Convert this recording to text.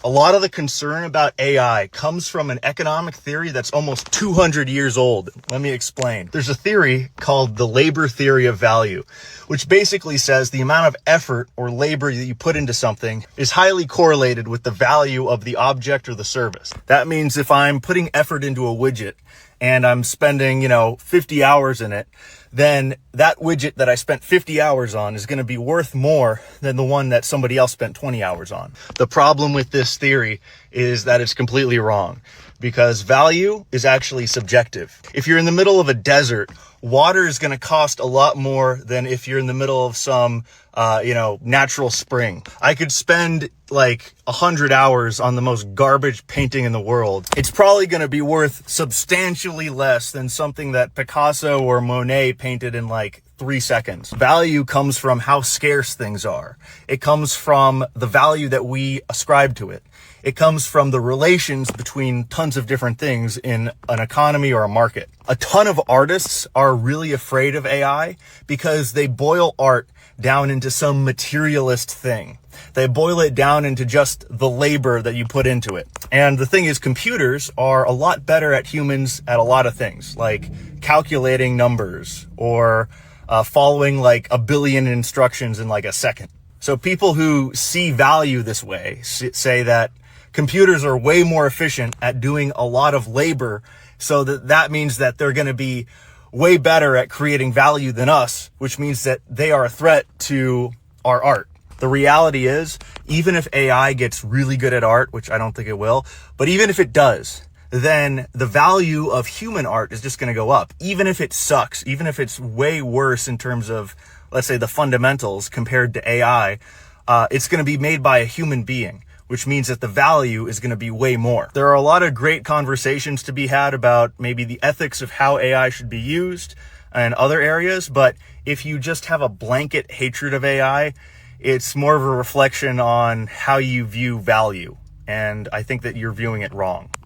A lot of the concern about AI comes from an economic theory that's almost 200 years old. Let me explain. There's a theory called the labor theory of value, which basically says the amount of effort or labor that you put into something is highly correlated with the value of the object or the service. That means if I'm putting effort into a widget and I'm spending, 50 hours in it, then that widget that I spent 50 hours on is going to be worth more than the one that somebody else spent 20 hours on. The problem with this theory is that it's completely wrong because value is actually subjective. If you're in the middle of a desert, water is going to cost a lot more than if you're in the middle of some, natural spring. I could spend like 100 hours on the most garbage painting in the world. It's probably going to be worth substantially less than something that Picasso or Monet painted in like 3 seconds. Value comes from how scarce things are. It comes from the value that we ascribe to it. It comes from the relations between tons of different things in an economy or a market. A ton of artists are really afraid of AI because they boil art down into some materialist thing. They boil it down into just the labor that you put into it. And the thing is, computers are a lot better at humans at a lot of things, like calculating numbers or following like a billion instructions in like a second. So people who see value this way say that computers are way more efficient at doing a lot of labor, so that means that they're going to be way better at creating value than us, which means that they are a threat to our art. The reality is, even if AI gets really good at art, which I don't think it will, but even if it does, then the value of human art is just going to go up. Even if it sucks, even if it's way worse in terms of, let's say, the fundamentals compared to AI, it's going to be made by a human being, which means that the value is going to be way more. There are a lot of great conversations to be had about maybe the ethics of how AI should be used and other areas, but if you just have a blanket hatred of AI, it's more of a reflection on how you view value, and I think that you're viewing it wrong.